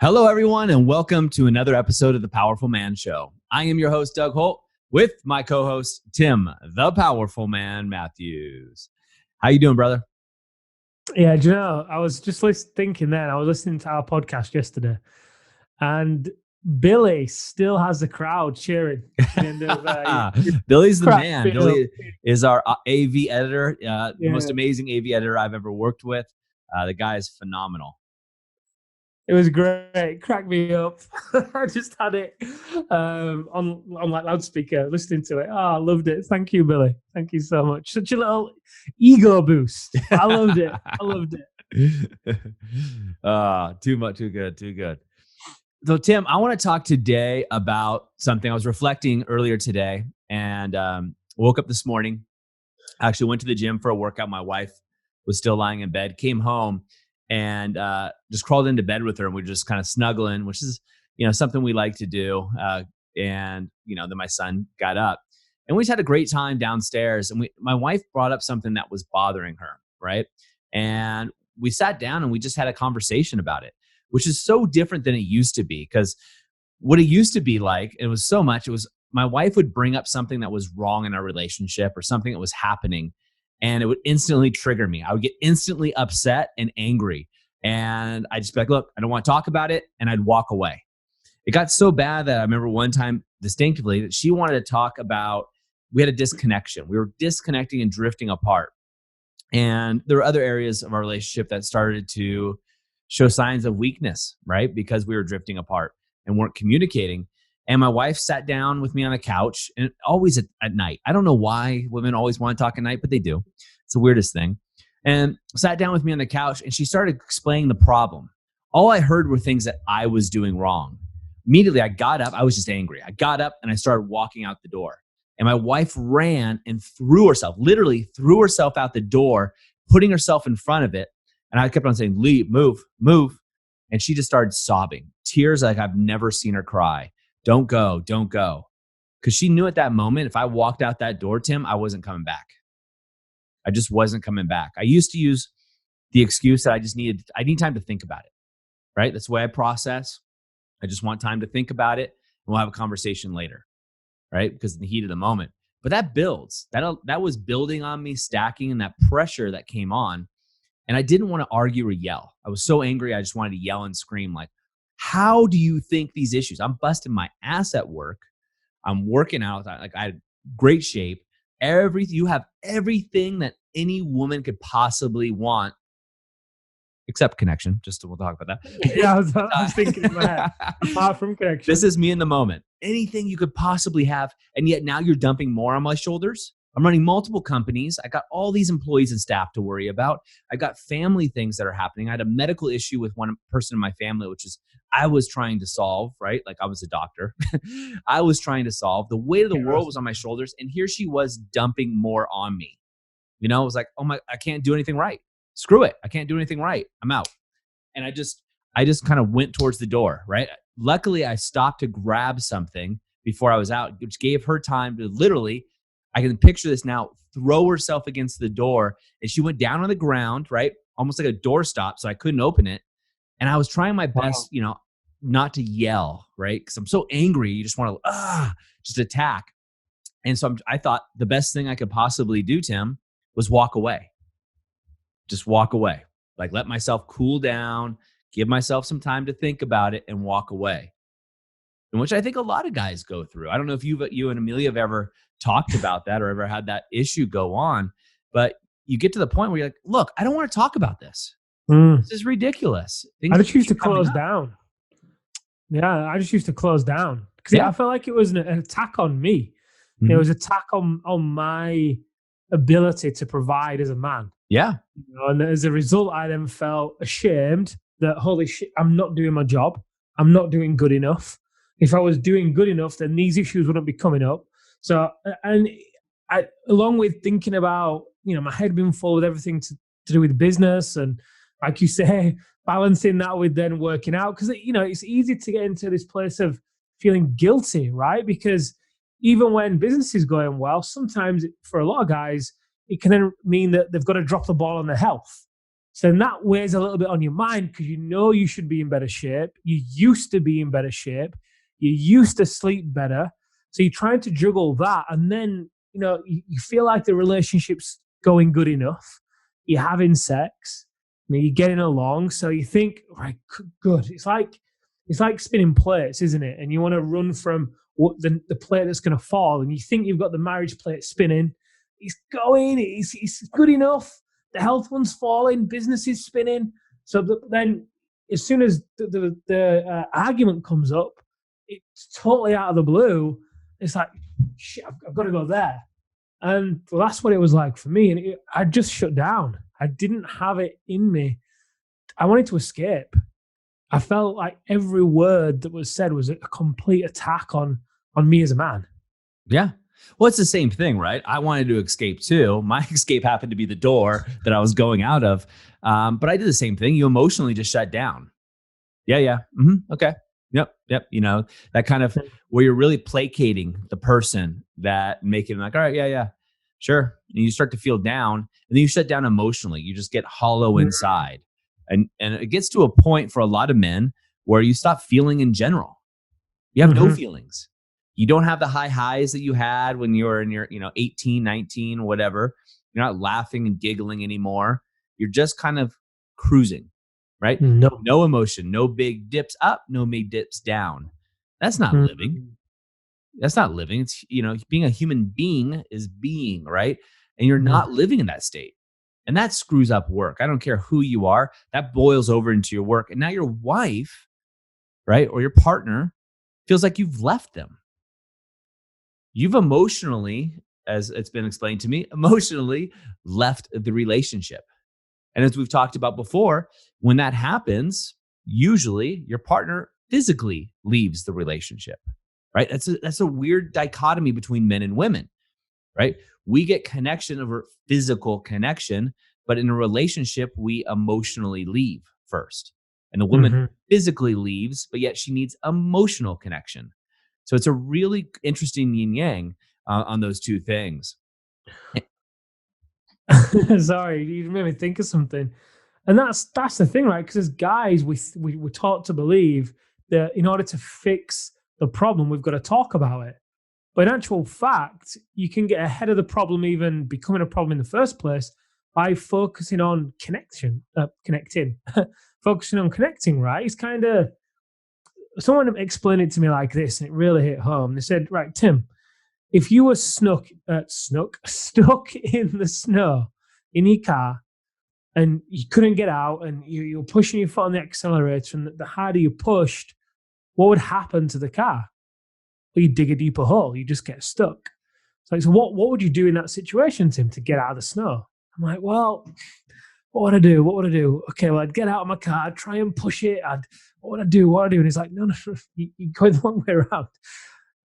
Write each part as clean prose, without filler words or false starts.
Hello, everyone, and welcome to another episode of The Powerful Man Show. I am your host, Doug Holt, with my co-host, Tim, the Powerful Man Matthews. How you doing, brother? Yeah, do you know, I was just thinking then, I was listening to our podcast yesterday, and Billy still has the crowd cheering. At the end of, Billy's the crack man. me up. Billy is our AV editor, the Yeah, most amazing AV editor I've ever worked with. The guy is phenomenal. it was great. Cracked me up. I just had it on like loudspeaker, listening to it. Oh, I loved it. Thank you, Billy. Thank you so much. Such a little ego boost. I loved it. I loved it. Too much, too good, too good. So, Tim, I want to talk today about something. I was reflecting earlier today and woke up this morning. I actually went to the gym for a workout. My wife was still lying in bed, came home and just crawled into bed with her. And we were just kind of snuggling, which is, something we like to do. Then my son got up and we just had a great time downstairs. And my wife brought up something that was bothering her, right? And we sat down and we just had a conversation about it, which is so different than it used to be. Because what it used to be like, it was so much, it was my wife would bring up something that was wrong in our relationship or something that was happening, and it would instantly trigger me. I would get instantly upset and angry. And I'd just be like, look, I don't want to talk about it. And I'd walk away. It got so bad that I remember one time distinctively that she wanted to talk about, we had a disconnection. We were disconnecting and drifting apart. And there were other areas of our relationship that started to show signs of weakness, right? Because we were drifting apart and weren't communicating. And my wife sat down with me on a couch, and always at night. I don't know why women always want to talk at night, but they do. It's the weirdest thing. And sat down with me on the couch, and she started explaining the problem. All I heard were things that I was doing wrong. Immediately, I got up. I was just angry. I got up and I started walking out the door. And my wife ran and literally threw herself out the door, putting herself in front of it. And I kept on saying, leave, move, move. And she just started sobbing, tears like I've never seen her cry. Don't go, don't go. Because she knew at that moment, if I walked out that door, Tim, I wasn't coming back. I just wasn't coming back. I used to use the excuse that I need time to think about it, right? That's the way I process. I just want time to think about it, and we'll have a conversation later, right? Because in the heat of the moment. But that builds. That was building on me, stacking, and that pressure that came on. And I didn't want to argue or yell. I was so angry, I just wanted to yell and scream like, how do you think these issues? I'm busting my ass at work. I'm working out. I had great shape. You have everything that any woman could possibly want, except connection. We'll talk about that. Yeah, I was thinking in my head, apart from connection. This is me in the moment. Anything you could possibly have, and yet now you're dumping more on my shoulders. I'm running multiple companies. I got all these employees and staff to worry about. I got family things that are happening. I had a medical issue with one person in my family, which is I was trying to solve, right? Like I was a doctor. I was trying to solve. The weight of the world was on my shoulders. And here she was dumping more on me. It was like, oh my, I can't do anything right. Screw it. I can't do anything right. I'm out. And I just kind of went towards the door, right? Luckily, I stopped to grab something before I was out, which gave her time to literally, I can picture this now, throw herself against the door. And she went down on the ground, right? Almost like a doorstop. So I couldn't open it. And I was trying my best, not to yell, right? Because I'm so angry. You just want to just attack. And so I thought the best thing I could possibly do, Tim, was walk away. Just walk away. Like let myself cool down, give myself some time to think about it and walk away. And which I think a lot of guys go through. I don't know if you and Amelia have ever talked about that or ever had that issue go on, but you get to the point where you're like, look, I don't want to talk about this. This is ridiculous. I just used to close down. Yeah, I just used to close down because I felt like it was an attack on me. Mm-hmm. It was an attack on my ability to provide as a man. Yeah. And as a result, I then felt ashamed that, holy shit, I'm not doing my job. I'm not doing good enough. If I was doing good enough, then these issues wouldn't be coming up. So, and I, along with thinking about, my head being full with everything to do with business and, like you say, balancing that with then working out. Because, it's easy to get into this place of feeling guilty, right? Because even when business is going well, sometimes for a lot of guys, it can then mean that they've got to drop the ball on their health. So then that weighs a little bit on your mind because you know you should be in better shape. You used to be in better shape. You used to sleep better. So you're trying to juggle that. And then, you feel like the relationship's going good enough. You're having sex. You're getting along. So you think, right, good. It's like spinning plates, isn't it? And you want to run from the plate that's going to fall. And you think you've got the marriage plate spinning. It's going. It's good enough. The health one's falling, business is spinning. So then, as soon as the argument comes up, it's totally out of the blue. It's like, shit, I've got to go there. And well, that's what it was like for me. And I just shut down. I didn't have it in me. I wanted to escape. I felt like every word that was said was a complete attack on me as a man. Yeah. Well, it's the same thing, right? I wanted to escape too. My escape happened to be the door that I was going out of. But I did the same thing. You emotionally just shut down. Yeah. Yeah. Okay. Yep. That kind of where you're really placating the person, that making like, all right, yeah, sure. And you start to feel down, and then you shut down emotionally. You just get hollow inside. And it gets to a point for a lot of men where you stop feeling in general. You have no feelings. You don't have the high highs that you had when you were in your, 18, 19, whatever. You're not laughing and giggling anymore. You're just kind of cruising, right? No emotion, no big dips up, no big dips down. That's not living. That's not living. It's, being a human being is being, right? And you're not living in that state. And that screws up work. I don't care who you are. That boils over into your work. And now your wife, right, or your partner feels like you've left them. You've emotionally, as it's been explained to me, emotionally left the relationship. And as we've talked about before, when that happens, usually your partner physically leaves the relationship, right? That's a weird dichotomy between men and women, right? We get connection over physical connection, but in a relationship, we emotionally leave first. And the woman physically leaves, but yet she needs emotional connection. So it's a really interesting yin yang on those two things. Sorry, you made me think of something. And that's the thing, right? Because as guys, we're taught to believe that in order to fix the problem, we've got to talk about it. But in actual fact, you can get ahead of the problem even becoming a problem in the first place by focusing on connecting, focusing on connecting, right? It's kind of, someone explained it to me like this, and it really hit home. They said, right, Tim, if you were stuck in the snow in your car and you couldn't get out and you were pushing your foot on the accelerator, and the harder you pushed, what would happen to the car? Well, you dig a deeper hole. You just get stuck. So what would you do in that situation, Tim, to get out of the snow? I'm like, well, what would I do? What would I do? Okay, well, I'd get out of my car, I'd try and push it. What would I do? And he's like, no, you're going the wrong way around.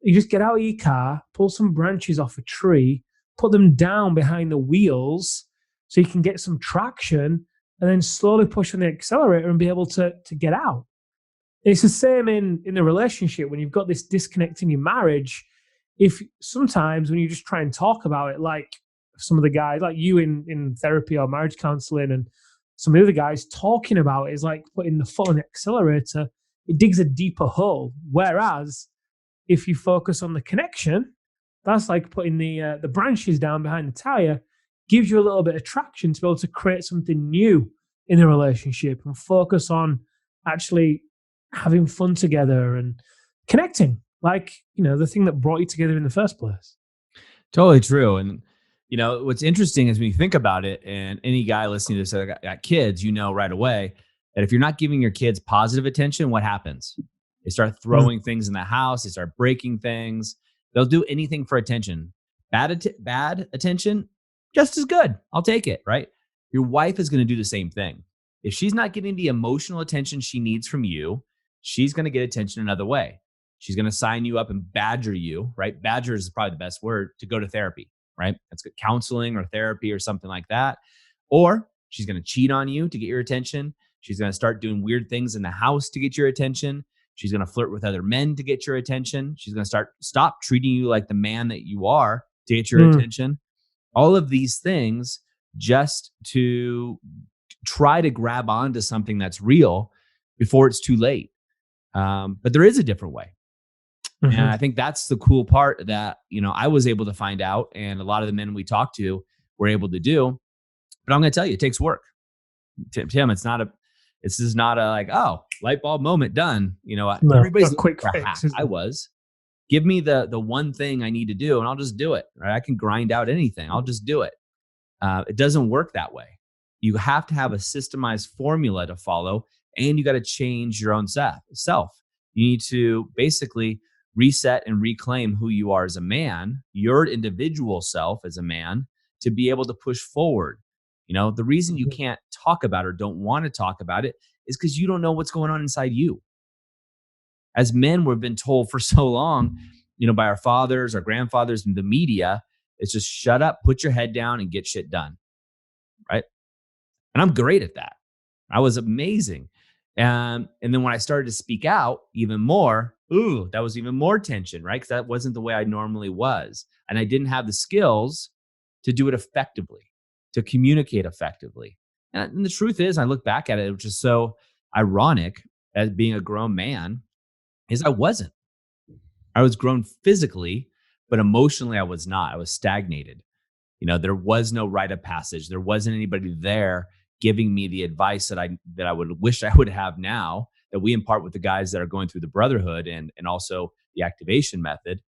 You just get out of your car, pull some branches off a tree, put them down behind the wheels so you can get some traction, and then slowly push on the accelerator and be able to get out. It's the same in the relationship when you've got this disconnect in your marriage. If sometimes when you just try and talk about it, like some of the guys, like you in therapy or marriage counseling, and some of the other guys talking about it is like putting the foot on the accelerator, it digs a deeper hole. Whereas if you focus on the connection, that's like putting the branches down behind the tire, gives you a little bit of traction to be able to create something new in the relationship and focus on actually having fun together and connecting, like, the thing that brought you together in the first place. Totally true. And, what's interesting is when you think about it, and any guy listening to this that got kids, right away that if you're not giving your kids positive attention, what happens? They start throwing things in the house. They start breaking things. They'll do anything for attention. Bad attention, just as good. I'll take it, right? Your wife is going to do the same thing. If she's not getting the emotional attention she needs from you, she's going to get attention another way. She's going to sign you up and badger you, right? Badger is probably the best word, to go to therapy, right? That's good, counseling or therapy or something like that. Or she's going to cheat on you to get your attention. She's going to start doing weird things in the house to get your attention. She's going to flirt with other men to get your attention. She's going to stop treating you like the man that you are to get your attention. All of these things just to try to grab onto something that's real before it's too late. But there is a different way. And I think that's the cool part that, I was able to find out, and a lot of the men we talked to were able to do. But I'm going to tell you, it takes work. Tim, it's is not a like, oh, light bulb moment done. Everybody's a quick fix. I was. Give me the one thing I need to do, and I'll just do it. Right? I can grind out anything. I'll just do it. It doesn't work that way. You have to have a systemized formula to follow, and you got to change your own self. You need to basically reset and reclaim who you are as a man, your individual self as a man, to be able to push forward. The reason you can't talk about it or don't want to talk about it is because you don't know what's going on inside you. As men, we've been told for so long, by our fathers, our grandfathers, and the media, it's just shut up, put your head down, and get shit done. Right? And I'm great at that. I was amazing. And then when I started to speak out even more, that was even more tension, right? Because that wasn't the way I normally was. And I didn't have the skills to do it effectively, to communicate effectively. And the truth is, I look back at it, which is so ironic as being a grown man, is I wasn't. I was grown physically, but emotionally I was not. I was stagnated. There was no rite of passage. There wasn't anybody there giving me the advice that I would wish I would have now, that we impart with the guys that are going through the brotherhood and also the activation method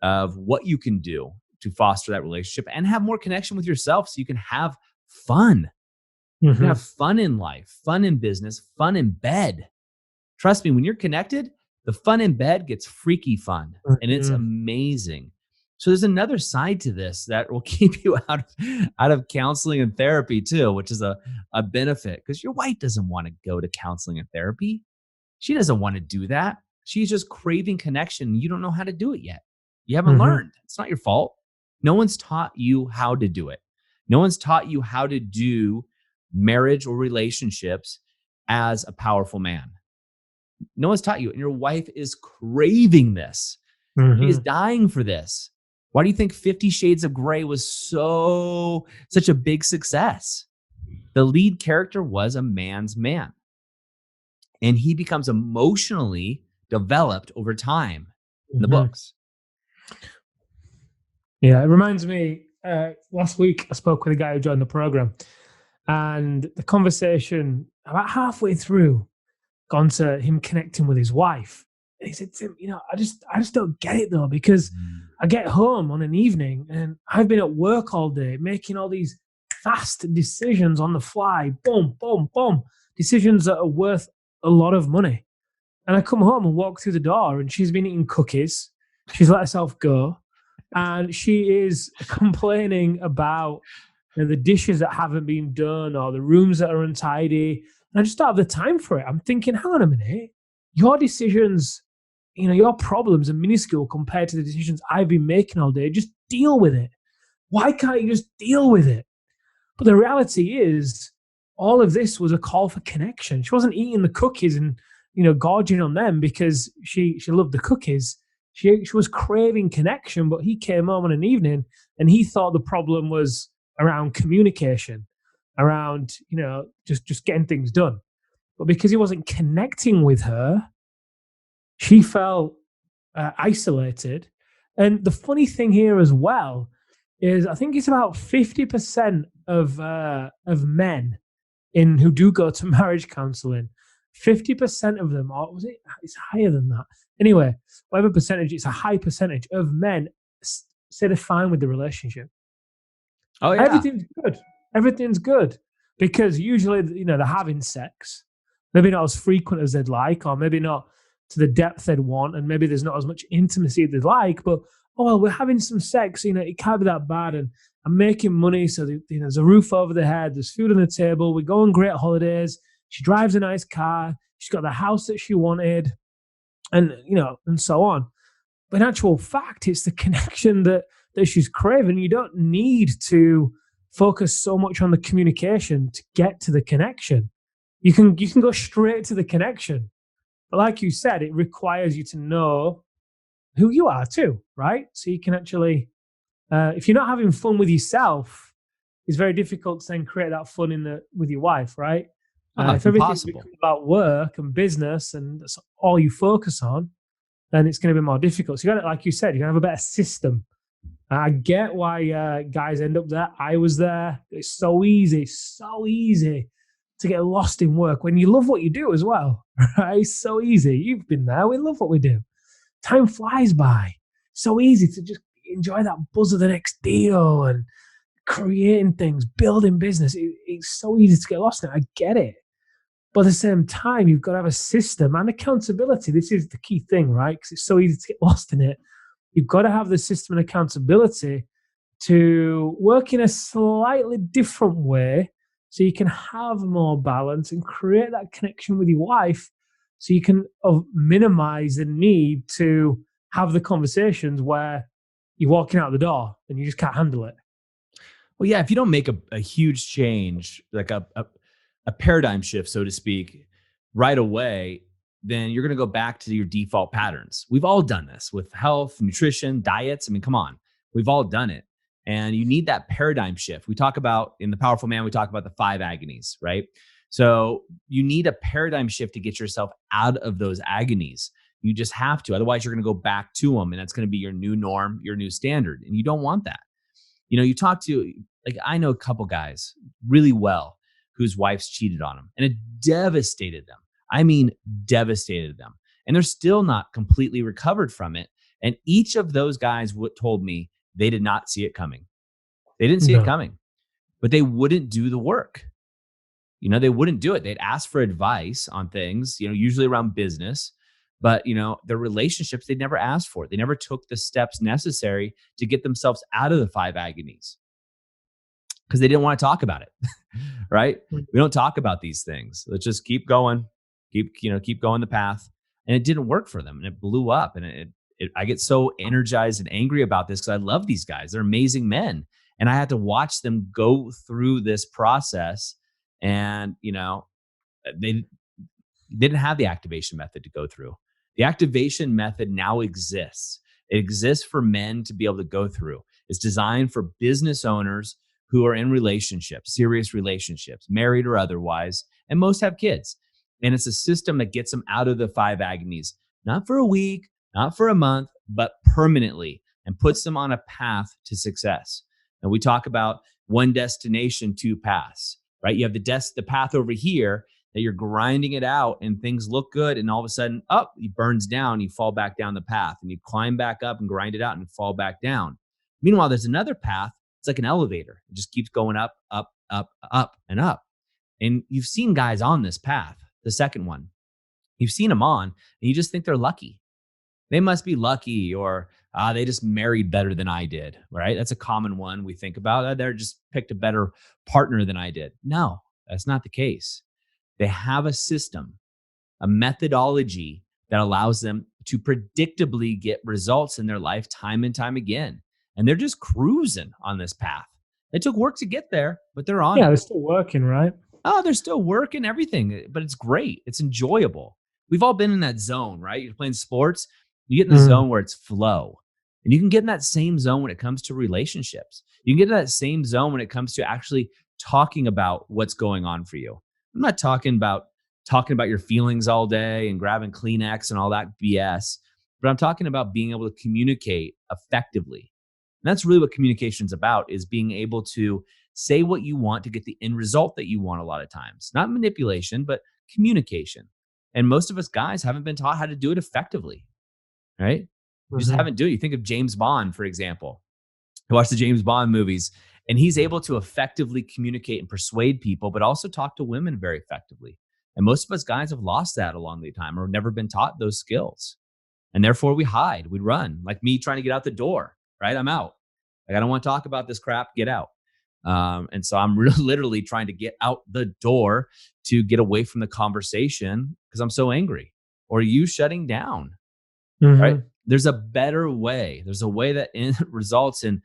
of what you can do to foster that relationship and have more connection with yourself so you can have fun. You can have fun in life, fun in business, fun in bed. Trust me, when you're connected, the fun in bed gets freaky fun, and it's amazing. So there's another side to this that will keep you out of counseling and therapy too, which is a benefit, because your wife doesn't want to go to counseling and therapy. She doesn't want to do that. She's just craving connection. You don't know how to do it yet. You haven't learned. It's not your fault. No one's taught you how to do it. No one's taught you how to do marriage or relationships as a powerful man. No one's taught you. And your wife is craving this. She is dying for this. Why do you think 50 Shades of Grey was such a big success? The lead character was a man's man. And he becomes emotionally developed over time in the books. Yeah, it reminds me, last week I spoke with a guy who joined the program, and the conversation about halfway through gone to him connecting with his wife. And he said, Tim, I just don't get it though, because I get home on an evening and I've been at work all day making all these fast decisions on the fly, boom, boom, boom, decisions that are worth a lot of money. And I come home and walk through the door and she's been eating cookies. She's let herself go. And she is complaining about the dishes that haven't been done or the rooms that are untidy. And I just don't have the time for it. I'm thinking, hang on a minute. Your decisions, your problems are minuscule compared to the decisions I've been making all day. Just deal with it. Why can't you just deal with it? But the reality is, all of this was a call for connection. She wasn't eating the cookies and, gorging on them because she loved the cookies. She was craving connection, but he came home on an evening and he thought the problem was around communication, around, just getting things done. But because he wasn't connecting with her, she felt isolated. And the funny thing here as well is I think it's about 50% of men who do go to marriage counseling, 50% of them, or was it? It's higher than that. Anyway, whatever percentage, it's a high percentage of men say they're fine with the relationship. Oh yeah, everything's good because usually they're having sex, maybe not as frequent as they'd like, or maybe not to the depth they'd want, and maybe there's not as much intimacy they'd like. But we're having some sex. It can't be that bad, and I'm making money, so there's a roof over the head, there's food on the table, we go on great holidays. She drives a nice car. She's got the house that she wanted, and and so on. But in actual fact, it's the connection that she's craving. You don't need to focus so much on the communication to get to the connection. You can go straight to the connection. But like you said, it requires you to know who you are too, right? So you can actually, if you're not having fun with yourself, it's very difficult to then create that fun with your wife, right? Oh, If it's everything's impossible. become about work and business and that's all you focus on, then it's going to be more difficult. So you got to, like you said, you got to have a better system. I get why guys end up there. I was there. It's so easy to get lost in work when you love what you do as well. Right? It's so easy. You've been there. We love what we do. Time flies by. So easy to just enjoy that buzz of the next deal and creating things, building business. It's so easy to get lost in it. I get it. But at the same time, you've got to have a system and accountability. This is the key thing, right? Because it's so easy to get lost in it. You've got to have the system and accountability to work in a slightly different way so you can have more balance and create that connection with your wife so you can minimize the need to have the conversations where you're walking out the door and you just can't handle it. Well, yeah, if you don't make a huge change, like a paradigm shift, so to speak, right away, then you're going to go back to your default patterns. We've all done this with health, nutrition, diets. I mean, come on, we've all done it. And you need that paradigm shift. We talk about in the Powerful Man, we talk about the 5 agonies, right? So you need a paradigm shift to get yourself out of those agonies. You just have to. Otherwise, you're going to go back to them. And that's going to be your new norm, your new standard. And you don't want that. You know, you talk to, like, I know a couple guys really well whose wives cheated on them and it devastated them. I mean, devastated them. And they're still not completely recovered from it. And each of those guys told me they did not see it coming. They didn't see it No. coming, but they wouldn't do the work. You know, they wouldn't do it. They'd ask for advice on things, you know, usually around business, but, you know, their relationships, they never asked for it. They never took the steps necessary to get themselves out of the 5 agonies because they didn't want to talk about it. Right? We don't talk about these things. Let's just keep going, keep going the path. And it didn't work for them and it blew up. And I get so energized and angry about this because I love these guys. They're amazing men. And I had to watch them go through this process. And, you know, they didn't have the activation method to go through. The activation method now exists. It exists for men to be able to go through. It's designed for business owners who are in relationships, serious relationships, married or otherwise, and most have kids. And it's a system that gets them out of the 5 agonies, not for a week, not for a month, but permanently, and puts them on a path to success. And we talk about one destination, 2 paths, right? You have the path over here that you're grinding it out and things look good. And all of a sudden, it burns down, you fall back down the path and you climb back up and grind it out and fall back down. Meanwhile, there's another path. It's like an elevator. It just keeps going up, up, up, up, and up. And you've seen guys on this path, the second one. You've seen them on, and you just think they're lucky. They must be lucky, or they just married better than I did, right? That's a common one we think about. They're just picked a better partner than I did. No, that's not the case. They have a system, a methodology that allows them to predictably get results in their life time and time again. And they're just cruising on this path. It took work to get there, but they're on Yeah, it. they're still working, right? Oh, they're still working everything, but it's great. It's enjoyable. We've all been in that zone, right? You're playing sports, you get in the zone where it's flow. And you can get in that same zone when it comes to relationships. You can get in that same zone when it comes to actually talking about what's going on for you. I'm not talking about your feelings all day and grabbing Kleenex and all that BS, but I'm talking about being able to communicate effectively. And that's really what communication is about, is being able to say what you want to get the end result that you want a lot of times. Not manipulation, but communication. And most of us guys haven't been taught how to do it effectively, right? You just haven't do it. You think of James Bond, for example. I watch the James Bond movies, and he's able to effectively communicate and persuade people, but also talk to women very effectively. And most of us guys have lost that along the time or never been taught those skills. And therefore we hide, we run, like me trying to get out the door, right? I'm out. Like, I don't want to talk about this crap, get out. And so I'm literally trying to get out the door to get away from the conversation because I'm so angry, or you shutting down, right? There's a better way. There's a way that results in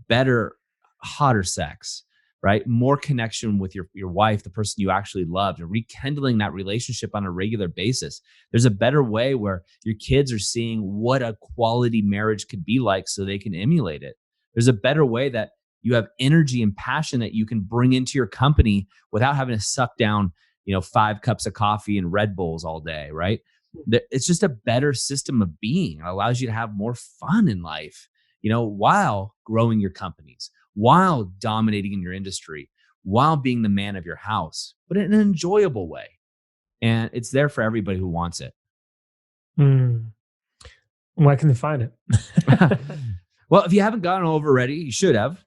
better, hotter sex, right? More connection with your wife, the person you actually loved, and rekindling that relationship on a regular basis. There's a better way where your kids are seeing what a quality marriage could be like so they can emulate it. There's a better way that You have energy and passion that you can bring into your company without having to suck down, 5 cups of coffee and Red Bulls all day, right? It's just a better system of being. It allows you to have more fun in life, while growing your companies, while dominating in your industry, while being the man of your house, but in an enjoyable way. And it's there for everybody who wants it. Where can they find it? Well, if you haven't gotten over already, you should have.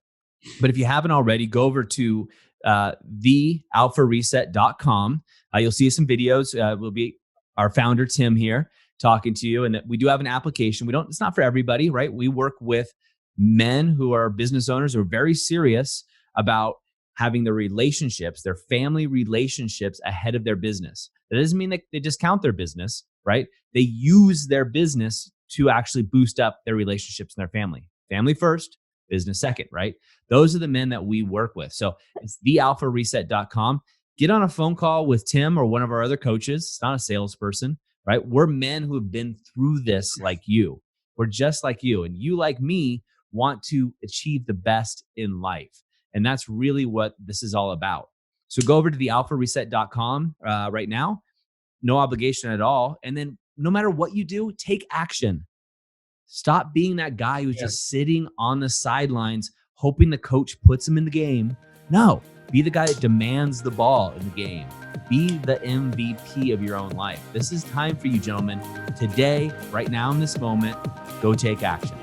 But if you haven't already, go over to thealphareset.com. You'll see some videos. We'll be our founder, Tim, here talking to you. And we do have an application. It's not for everybody, right? We work with men who are business owners who are very serious about having their relationships, their family relationships ahead of their business. That doesn't mean they discount their business, right? They use their business to actually boost up their relationships in their family. Family first, business second, right? Those are the men that we work with. So it's thealphareset.com. Get on a phone call with Tim or one of our other coaches. It's not a salesperson, right? We're men who have been through this like you. We're just like you. And you, like me, want to achieve the best in life. And that's really what this is all about. So go over to thealphareset.com right now. No obligation at all. And then no matter what you do, take action. Stop being that guy who's just sitting on the sidelines, hoping the coach puts him in the game. No, be the guy that demands the ball in the game. Be the MVP of your own life. This is time for you, gentlemen. Today, right now in this moment, go take action.